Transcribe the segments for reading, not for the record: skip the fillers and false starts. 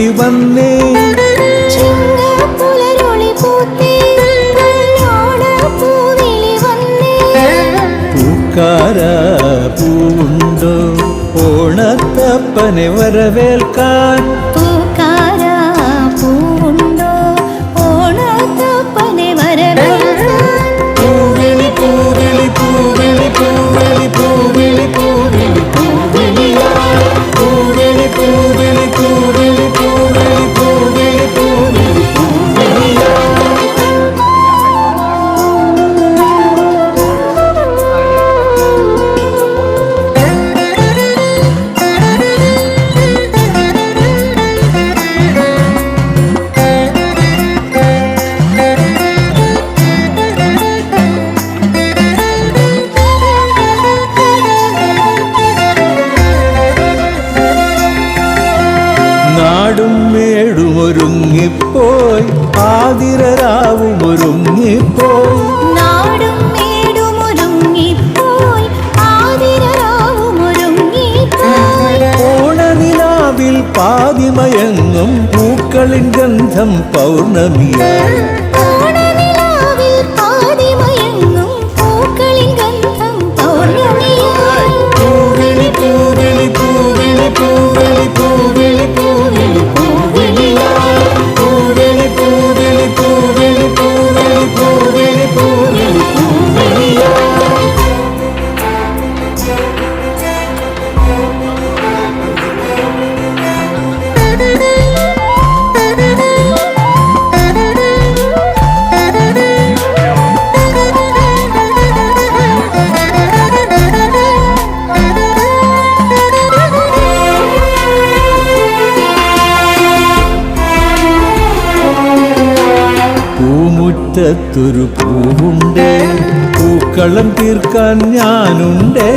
പൂവിളി വന്നേ പൂക്കാര പൂവുണ്ടോ ഓണത്തപ്പനെ വരവേൽക്കാൻ പൂവിളി പൂവിളി പൂവിളി പൂവിളി പൂവിളി പൂവിളി പൂവിളി പൂവിളി പൂവിളി പൂവിളി പൂവിളി പൂവിളി നാടും മേടും ഒരുങ്ങിപ്പോയി ആതിരരാവും ഒരുങ്ങിപ്പോയി ഓണനിലാവിൽ പാതിമയങ്ങും പൂക്കളിൻ ഗന്ധം പൗർണമിയായി പൂവിളി പൂവിളി പൂവിളി പൂവിളി പൂവിളി പൂവിളി പൂവിളി പൂവിളി പൂവിളി പൂവിളി പൂവിളി പൂവിളി പൂവിളി പൂമുറ്റത്തൊരു പൂവുണ്ടേ പൂക്കളം തീർക്കാൻ ഞാനുണ്ടേ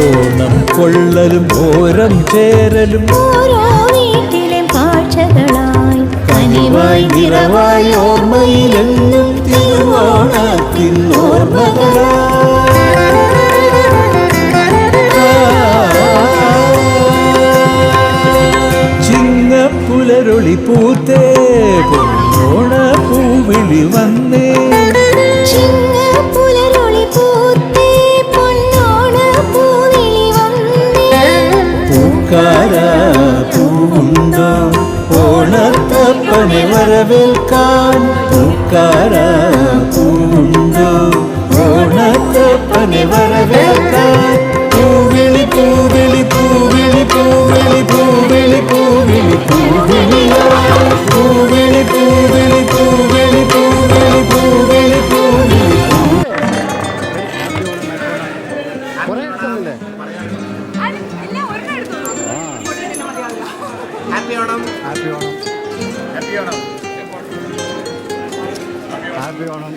ഓണം കൊള്ളലും ഓരം ചേരലും കനിവായി നിറവായി ഓർമ്മയിലെന്നും തിരുവോണത്തിൻ ഓർമ്മകളായി പുലരൊളി പൂത്തേ ഓണ പൂവിളി വന്നേ പൂക്കാര പൂവുണ്ടോ ഓണത്തപ്പനെ വരവേൽക്കാൻ പൂക്കാര പൂവുണ്ടോ ഓണത്തപ്പനെ വരവേൽക്കാൻ പൂവിളി പൂവിളി പൂവിളി പൂവിളി പൂവിളി പൂവിളി പൂവിളി പൂവിളി പൂവിളി പൂവിളി പൂവിളി പൂവിളി പൂവിളി happy Onam happy Onam happy Onam happy Onam.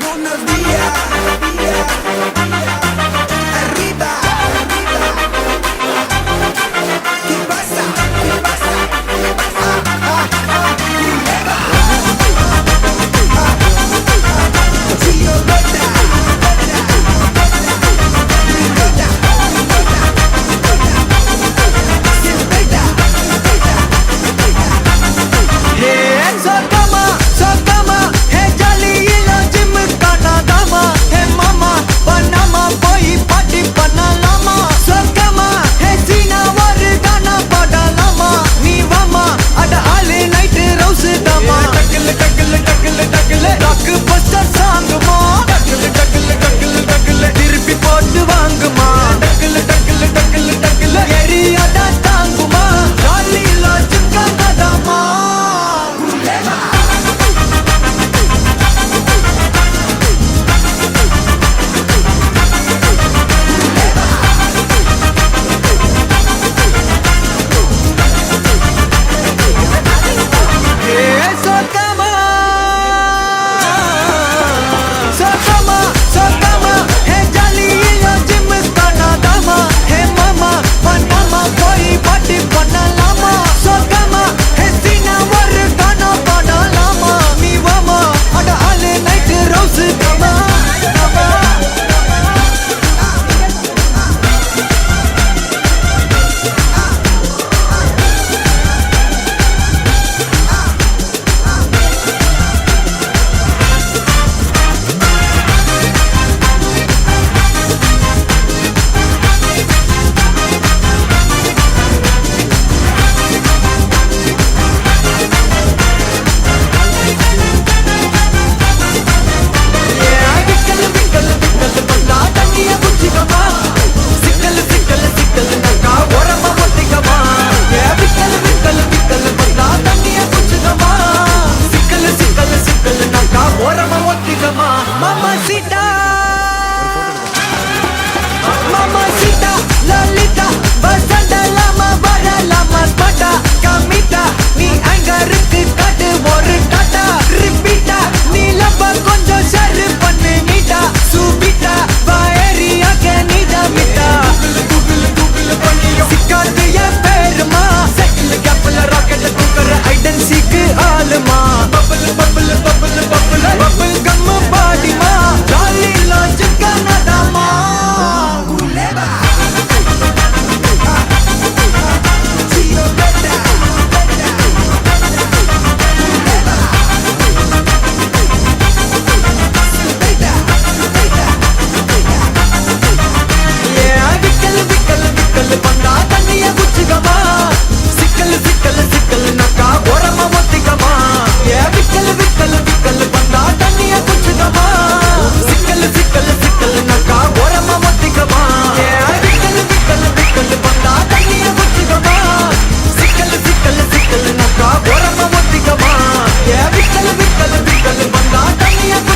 Buenos días, arriba, ¿qué pasa? ¿Qué pasa? ¿Qué pasa? Chillo Rota, வந்தா தண்ணிய குச்சிக்கமா சிக்கல் சிக்கல் சிக்கல் நக்கா ஓரமா